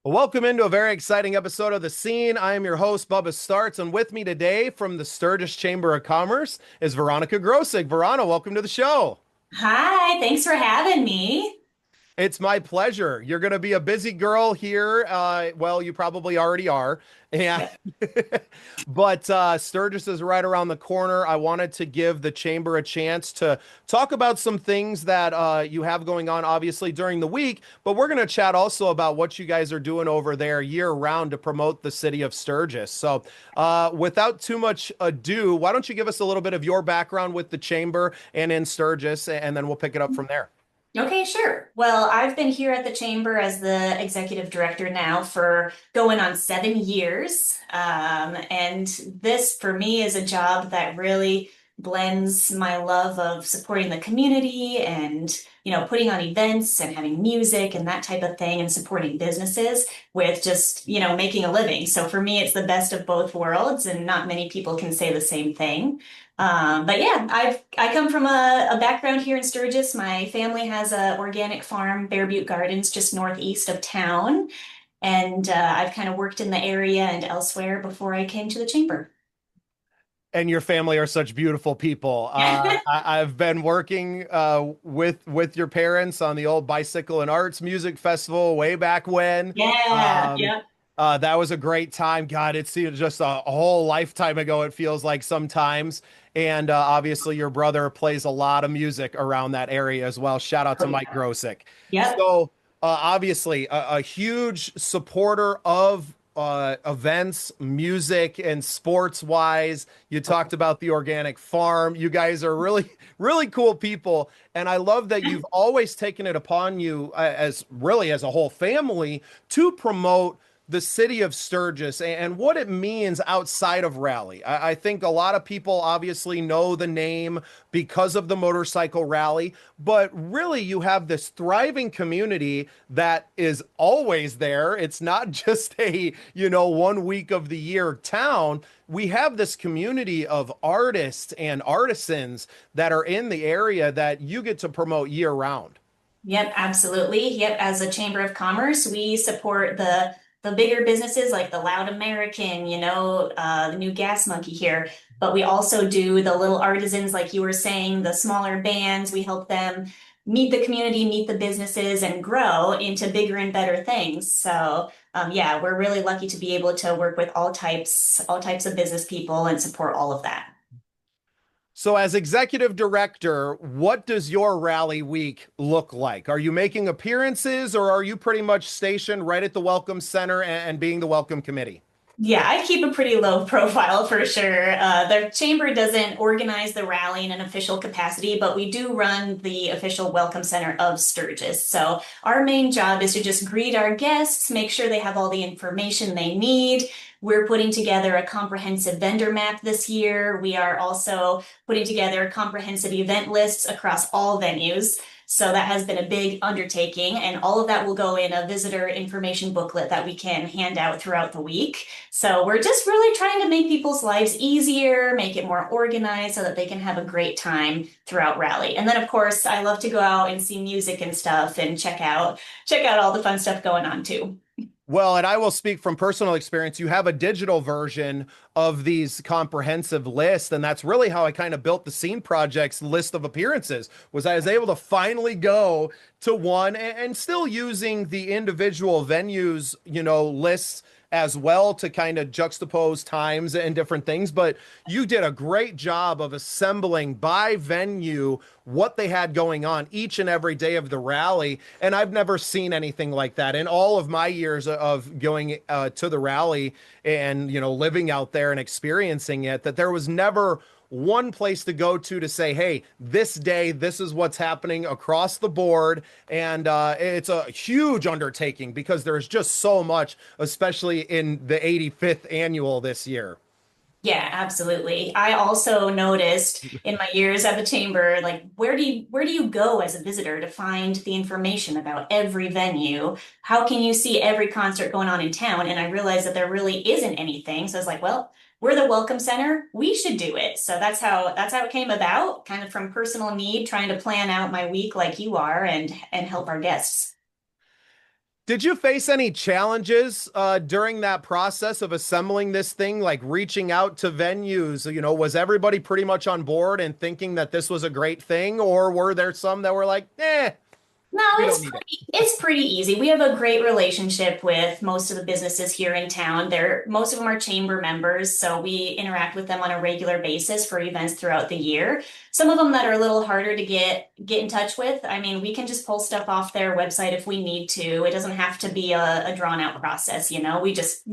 Welcome into a very exciting episode of The Scene. I am your host, Bubba Startz, and with me today from the Sturgis Chamber of Commerce is Veronica Grosek. Verona, welcome to the show. Hi, thanks for having me. It's my pleasure. You're going to be a busy girl here. Well, you probably already are. And Yep. but Sturgis is right around the corner. I wanted to give the chamber a chance to talk about some things that you have going on, obviously, during the week. But we're going to chat also about what you guys are doing over there year round to promote the city of Sturgis. So, without too much ado, why don't you give us a little bit of your background with the chamber and in Sturgis, and then we'll pick it up from there. Okay, sure. Well, I've been here at the Chamber as the executive director now for going on 7 years. And this for me is a job that really blends my love of supporting the community and, putting on events and having music and that type of thing and supporting businesses with just, making a living. So for me, it's the best of both worlds, and not many people can say the same thing. But yeah, I come from a background here in Sturgis. My family has a organic farm, Bear Butte Gardens, just northeast of town, and I've kind of worked in the area and elsewhere before I came to the chamber. And your family are such beautiful people. I've been working with your parents on the old Bicycle and Arts Music Festival way back when. Yeah, Um, yeah. that was a great time. God, it seems just a whole lifetime ago. It feels like sometimes. And obviously, your brother plays a lot of music around that area as well. Shout out Oh to Mike yeah. Grosek. Yep. So, obviously, a huge supporter of events, music, and sports wise. You talked about the organic farm. You guys are really, really cool people. And I love that you've always taken it upon you as really as a whole family to promote the city of Sturgis and what it means outside of rally. I think a lot of people obviously know the name because of the motorcycle rally, but really you have this thriving community that is always there. It's not just a, 1 week of the year town. We have this community of artists and artisans that are in the area that you get to promote year round. Yep, absolutely. Yep, as a Chamber of Commerce, we support the bigger businesses like the Loud American, the new Gas Monkey here. But we also do the little artisans, like you were saying, the smaller bands. We help them meet the community, meet the businesses, and grow into bigger and better things. So, yeah, we're really lucky to be able to work with all types of business people and support all of that. So, as executive director, what does your rally week look like? Are you making appearances or are you pretty much stationed right at the Welcome Center and being the Welcome Committee? Yeah, I keep a pretty low profile for sure. The chamber doesn't organize the rally in an official capacity, but we do run the official welcome center of Sturgis. So our main job is to just greet our guests, make sure they have all the information they need. We're putting together a comprehensive vendor map this year. We are also putting together comprehensive event lists across all venues. So that has been a big undertaking, and all of that will go in a visitor information booklet that we can hand out throughout the week. So we're just really trying to make people's lives easier, make it more organized so that they can have a great time throughout rally. And then of course, I love to go out and see music and stuff and check out all the fun stuff going on too. Well, and I will speak from personal experience. You have a digital version of these comprehensive lists, and that's really how I kind of built the Scene Project's list of appearances. Was I was able to finally go to one and still using the individual venues, lists as well to kind of juxtapose times and different things. But you did a great job of assembling by venue what they had going on each and every day of the rally. And I've never seen anything like that in all of my years of going to the rally and, living out there and experiencing it, that there was never one place to go to say, hey, this day, this is what's happening across the board. And it's a huge undertaking because there's just so much, especially in the 85th annual this year. Yeah, absolutely. I also noticed in my years at the chamber, like where do you go as a visitor to find the information about every venue? How can you see every concert going on in town? And I realized that there really isn't anything. So I was like, well, we're the Welcome Center. We should do it. So that's how it came about, kind of from personal need, trying to plan out my week like you are and help our guests. Did you face any challenges during that process of assembling this thing, like reaching out to venues? You know, was everybody pretty much on board and thinking that this was a great thing, or were there some that were like, No, we don't need it? it's pretty easy. We have a great relationship with most of the businesses here in town. Most of them are chamber members, so we interact with them on a regular basis for events throughout the year. Some of them that are a little harder to get in touch with. I mean, we can just pull stuff off their website if we need to. It doesn't have to be a drawn out process, you know. We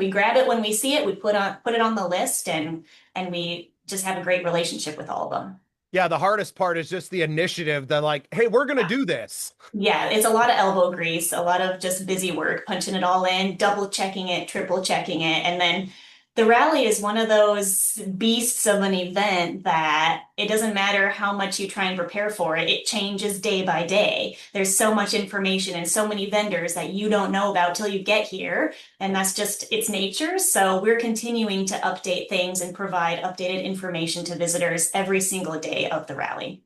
grab it when we see it, we put it on the list, and we just have a great relationship with all of them. Yeah, the hardest part is just the initiative that, like, hey, we're going to do this. Yeah, it's a lot of elbow grease, a lot of just busy work, punching it all in, double checking it, triple checking it. And then the rally is one of those beasts of an event that it doesn't matter how much you try and prepare for it, it changes day by day. There's so much information and so many vendors that you don't know about till you get here. And that's just its nature. So we're continuing to update things and provide updated information to visitors every single day of the rally.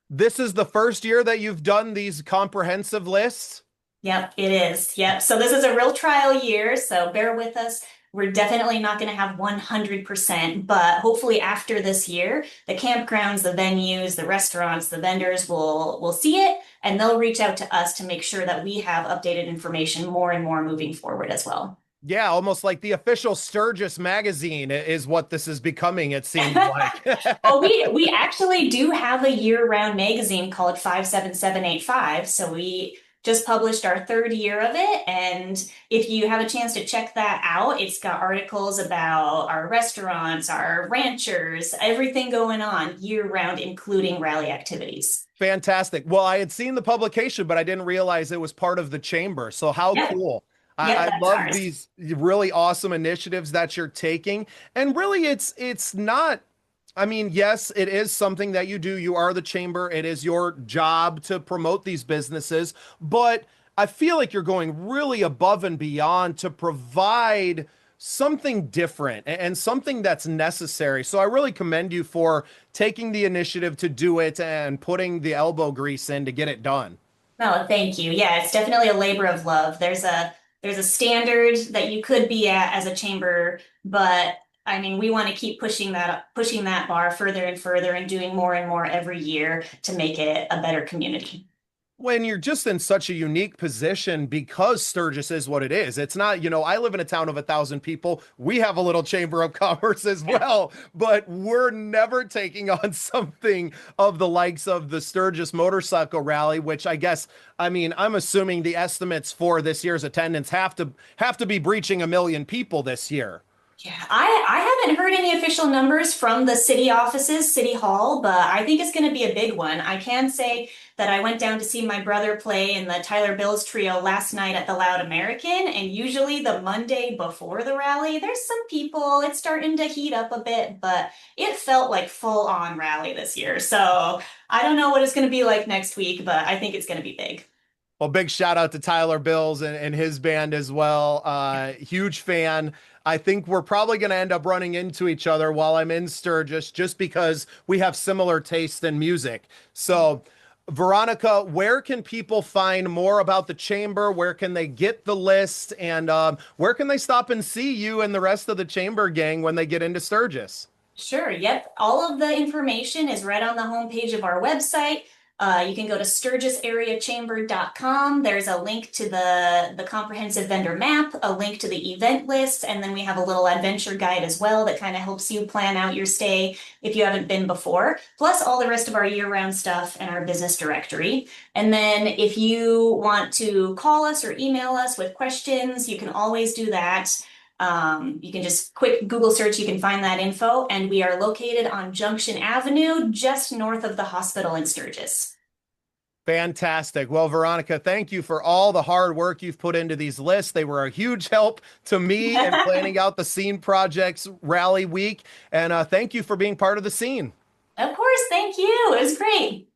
This is the first year that you've done these comprehensive lists. Yep, it is. Yep. So this is a real trial year, so bear with us. We're definitely not going to have 100%, but hopefully after this year, the campgrounds, the venues, the restaurants, the vendors will see it and they'll reach out to us to make sure that we have updated information more and more moving forward as well. Yeah, almost like the official Sturgis magazine is what this is becoming, it seems like. Well, we actually do have a year-round magazine called 57785. So we just published our third year of it. And if you have a chance to check that out, it's got articles about our restaurants, our ranchers, everything going on year-round, including rally activities. Fantastic. Well, I had seen the publication, but I didn't realize it was part of the chamber. So how Yep, cool. yep, I that's love ours. these really awesome initiatives that you're taking. And really it's not, I mean, yes, it is something that you do. You are the chamber. It is your job to promote these businesses, but I feel like you're going really above and beyond to provide something different and something that's necessary. So I really commend you for taking the initiative to do it and putting the elbow grease in to get it done. No, thank you. Yeah, it's definitely a labor of love. There's a standard that you could be at as a chamber, but I mean, we want to keep pushing that bar further and further and doing more and more every year to make it a better community. When you're just in such a unique position because Sturgis is what it is. It's not, I live in a town of 1,000 people. We have a little chamber of commerce as well, but we're never taking on something of the likes of the Sturgis Motorcycle Rally, which I guess, I mean, I'm assuming the estimates for this year's attendance have to be breaching 1 million people this year. Yeah, I haven't heard any official numbers from the city offices, City Hall, but I think it's going to be a big one. I can say that I went down to see my brother play in the Tyler Bills trio last night at the Loud American, and usually the Monday before the rally, there's some people, it's starting to heat up a bit, but it felt like full on rally this year. So I don't know what it's going to be like next week, but I think it's going to be big. Well, big shout out to Tyler Bills and his band as well. Huge fan. I think we're probably going to end up running into each other while I'm in Sturgis just because we have similar tastes in music. So, Veronica, where can people find more about the chamber? Where can they get the list? And where can they stop and see you and the rest of the chamber gang when they get into Sturgis? Sure. Yep. All of the information is right on the homepage of our website. You can go to sturgisareachamber.com. There's a link to the comprehensive vendor map, a link to the event list, and then we have a little adventure guide as well that kind of helps you plan out your stay if you haven't been before, plus all the rest of our year-round stuff and our business directory. And then if you want to call us or email us with questions, you can always do that. You can just quick Google search, you can find that info, and we are located on Junction Avenue, just north of the hospital in Sturgis. Fantastic. Well, Veronica, thank you for all the hard work you've put into these lists. They were a huge help to me in planning out the Scene Projects Rally Week. And thank you for being part of the scene. Of course, thank you. It was great.